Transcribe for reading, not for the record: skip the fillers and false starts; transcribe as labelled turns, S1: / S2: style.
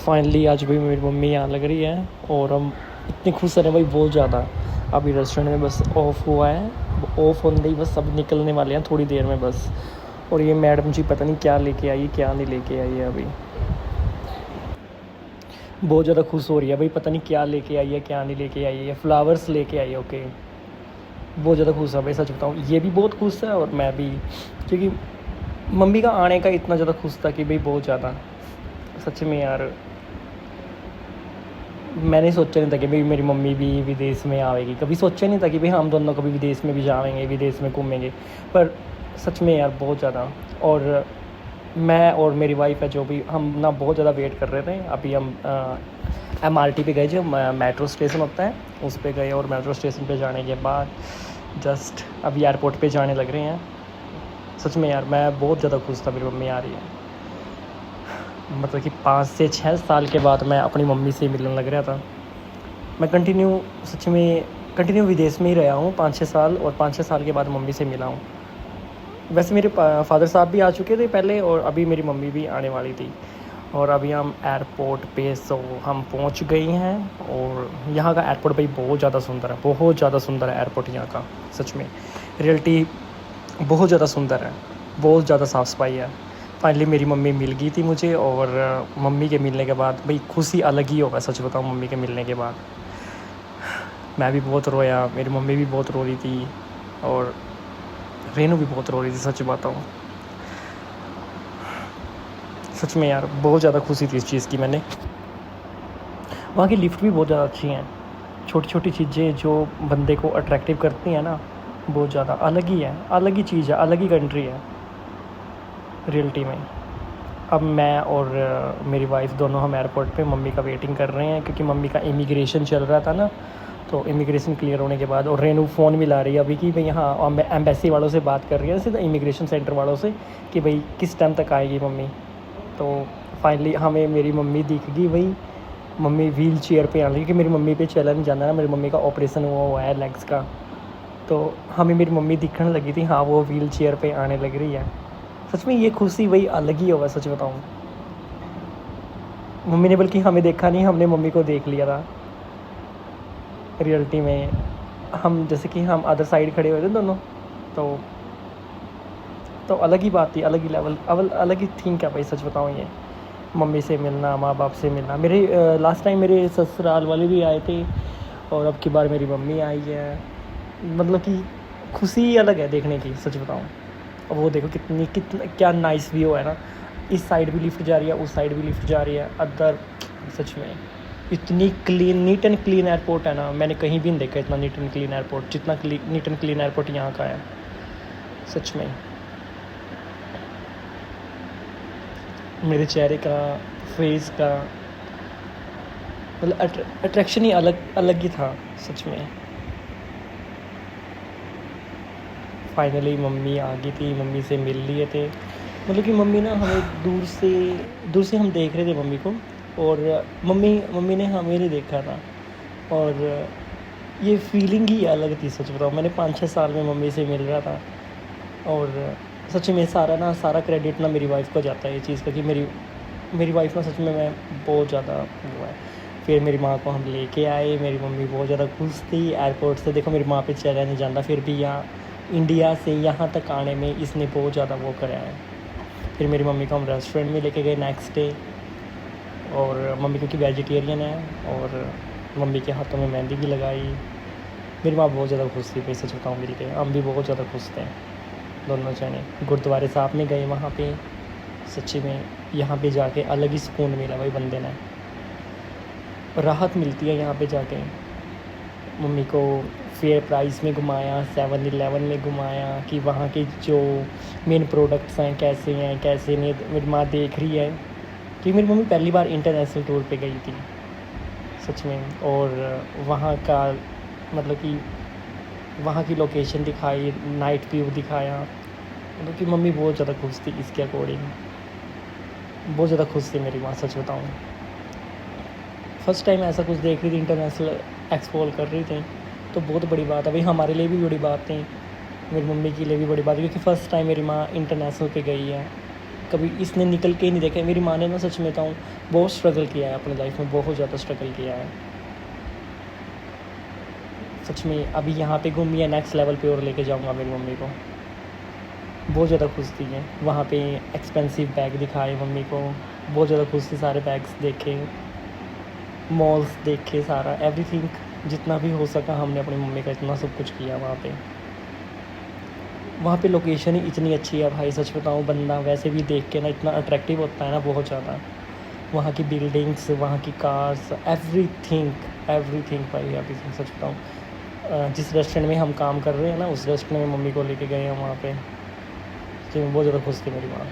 S1: Finally आज भी मेरी मम्मी यहाँ लग रही है और हम इतने खुश हैं भाई, बहुत ज़्यादा। अभी रेस्टोरेंट में बस ऑफ़ हुआ है, ऑफ़ होने ही बस अब निकलने वाले हैं थोड़ी देर में बस। और ये मैडम जी पता नहीं क्या लेके आई है, क्या नहीं लेके आई है अभी। बहुत ज़्यादा खुश हो रही है भाई, पता नहीं क्या लेके आई है, क्या नहीं लेके आई है। फ्लावर्स लेके आई है, ओके। बहुत ज़्यादा खुश है भाई, सच बताऊँ ये भी बहुत खुश है और मैं भी, क्योंकि मम्मी का आने का इतना ज़्यादा खुश था कि भाई बहुत ज़्यादा, सच में यार। मैंने सोचा नहीं था कि भाई मेरी मम्मी भी विदेश में आएगी, कभी सोचा नहीं था कि भाई हम दोनों कभी विदेश में भी जाएंगे, विदेश में घूमेंगे। पर सच में यार बहुत ज़्यादा। और मैं और मेरी वाइफ है जो भी, हम ना बहुत ज़्यादा वेट कर रहे थे। अभी हम MRT पे गए, जो मेट्रो स्टेशन होता है उस पे गए, और मेट्रो स्टेशन पे जाने के बाद जस्ट अभी एयरपोर्ट पे जाने लग रहे हैं। सच में यार मैं बहुत ज़्यादा खुश था, मेरी मम्मी आ रही है। मतलब कि 5 से 6 साल के बाद मैं अपनी मम्मी से मिलने लग रहा था। मैं सच में कंटिन्यू विदेश में ही रहा हूँ 5-6 साल, और 5-6 साल के बाद मम्मी से मिला हूँ। वैसे मेरे फादर साहब भी आ चुके थे पहले, और अभी मेरी मम्मी भी आने वाली थी। और अभी हम एयरपोर्ट पे हम पहुँच गए हैं। और यहाँ का एयरपोर्ट भाई बहुत ज़्यादा सुंदर है, बहुत ज़्यादा सुंदर है एयरपोर्ट यहाँ का। सच में रियलिटी बहुत ज़्यादा सुंदर है, बहुत ज़्यादा साफ़ सफाई है। फाइनली मेरी मम्मी मिल गई थी मुझे, और मम्मी के मिलने के बाद भाई खुशी अलग ही होगा, सच बताऊँ। मम्मी के मिलने के बाद मैं भी बहुत रोया, मेरी मम्मी भी बहुत रो रही थी, और रेनू भी बहुत रो रही थी, सच बताऊँ। सच में यार बहुत ज़्यादा खुशी थी इस चीज़ की। मैंने वहाँ की लिफ्ट भी बहुत ज़्यादा अच्छी हैं। छोटी छोटी चीज़ें जो बंदे को अट्रैक्टिव करती हैं ना, बहुत ज़्यादा अलग ही है, अलग ही चीज़ है, अलग ही कंट्री है रियलिटी में। अब मैं और मेरी वाइफ दोनों हम एयरपोर्ट पे मम्मी का वेटिंग कर रहे हैं, क्योंकि मम्मी का इमिग्रेशन चल रहा था ना। तो इमिग्रेशन क्लियर होने के बाद, और रेनू फ़ोन मिला रही है अभी कि भाई यहाँ एम्बेसी वालों से बात कर रही है, सीधा इमिग्रेशन सेंटर वालों से, कि भाई किस टाइम तक आएगी मम्मी। तो फाइनली हमें मेरी मम्मी दिख गई भाई। मम्मी व्हील चेयर पे आने लगी, क्योंकि मेरी मम्मी पे चला नहीं जाना ना, मेरी मम्मी का ऑपरेशन हुआ है लेग्स का। तो हमें मेरी मम्मी दिखने लगी थी, हाँ वो व्हील चेयर पे आने लग रही है। सच में ये खुशी वही अलग ही होगा, सच बताऊँ। मम्मी ने बल्कि हमें देखा नहीं, हमने मम्मी को देख लिया था रियलिटी में। हम जैसे कि हम अदर साइड खड़े हुए थे दोनों, तो अलग ही बात थी, अलग ही लेवल, अलग ही थी क्या भाई, सच बताऊँ। ये मम्मी से मिलना, माँ बाप से मिलना। मेरे लास्ट टाइम मेरे ससुराल वाले भी आए थे, और अब की बार मेरी मम्मी आई है। मतलब कि खुशी अलग है देखने की, सच बताऊँ। अब वो देखो कितना क्या नाइस व्यू है ना। इस साइड भी लिफ्ट जा रही है, उस साइड भी लिफ्ट जा रही है, अदर। सच में इतनी clean, neat and clean airport है ना, मैंने कहीं भी नहीं देखा इतना नीट एंड क्लीन एयरपोर्ट, जितना नीट एंड क्लीन एयरपोर्ट यहाँ का है। सच में मेरे चेहरे का, फेस का, मतलब अट्रैक्शन ही अलग अलग ही था, सच में। फाइनली मम्मी आ गई थी, मम्मी से मिल लिए थे। मतलब कि मम्मी ना हमें दूर से हम देख रहे थे मम्मी को, और मम्मी ने हमें नहीं देखा था। और ये फीलिंग ही अलग थी, सच बताऊँ। मैंने 5-6 साल में मम्मी से मिल रहा था, और सच में सारा क्रेडिट ना मेरी वाइफ को जाता है ये चीज़ का, कि मेरी वाइफ ना सच में मैं बहुत ज़्यादा वो है। फिर मेरी माँ को हम लेके आए, मेरी मम्मी बहुत ज़्यादा खुश थी। एयरपोर्ट से देखो मेरी माँ पे चला नहीं जाता, फिर भी यहाँ इंडिया से यहाँ तक आने में इसने बहुत ज़्यादा वो कराया है। फिर मेरी मम्मी को हम रेस्टोरेंट में लेके गए नेक्स्ट डे, और मम्मी क्योंकि वेजिटेरियन है, और मम्मी के हाथों में मेहंदी भी लगाई। मेरी माँ बहुत ज़्यादा खुश थी भाई, सच बताऊँ। मिल के हम भी बहुत ज़्यादा खुश थे दोनों जने। गुरुद्वारे साहब में गए वहाँ पे, सच्ची में यहाँ पे जाके अलग ही सुकून मिला भाई बंदे ने, राहत मिलती है यहाँ पे जाके। मम्मी को फेयर प्राइस में घुमाया, 7-Eleven में घुमाया, कि वहाँ के जो मेन प्रोडक्ट्स हैं कैसे नहीं। मेरी माँ देख रही है कि मेरी मम्मी पहली बार इंटरनेशनल टूर पे गई थी, सच में। और वहाँ का मतलब कि वहाँ की लोकेशन दिखाई, नाइट व्यू दिखाया। मतलब कि मम्मी बहुत ज़्यादा खुश थी इसके अकॉर्डिंग, बहुत ज़्यादा खुश थी मेरी माँ, सच बताऊँ। फ़र्स्ट टाइम ऐसा कुछ देख रही थी, इंटरनेशनल एक्सप्लोर कर रही थी, तो बहुत बड़ी बात है भाई, हमारे लिए भी बड़ी बात थी, मेरी मम्मी के लिए भी बड़ी बात है, क्योंकि फ़र्स्ट टाइम मेरी माँ इंटरनेशनल पे गई है। कभी इसने निकल के ही नहीं देखा है। मेरी माँ ने ना सच में बताऊँ बहुत स्ट्रगल किया है अपनी लाइफ में, बहुत ज़्यादा स्ट्रगल किया है सच में। अभी यहाँ पे घूमी है, नेक्स्ट लेवल पे और लेके जाऊँगा मेरी मम्मी को। बहुत ज़्यादा खुश थी है वहाँ पे, एक्सपेंसिव बैग दिखाए मम्मी को, बहुत ज़्यादा खुश थी, सारे बैग्स देखे, मॉल्स देखे, सारा एवरीथिंग जितना भी हो सका हमने अपनी मम्मी का इतना सब कुछ किया वहाँ पे। वहाँ पे लोकेशन ही इतनी अच्छी है भाई, सच बताऊँ बंदा वैसे भी देख के ना इतना अट्रैक्टिव होता है ना, बहुत ज़्यादा। वहाँ की बिल्डिंग्स, वहाँ की कार्स, एवरीथिंग एवरीथिंग भाई, अभी सच बताऊँ जिस रेस्टोरेंट में हम काम कर रहे हैं ना, उस रेस्टोरेंट में मम्मी को लेके गए हैं वहाँ पे। सच में बहुत ज़्यादा खुश थी मेरी माँ।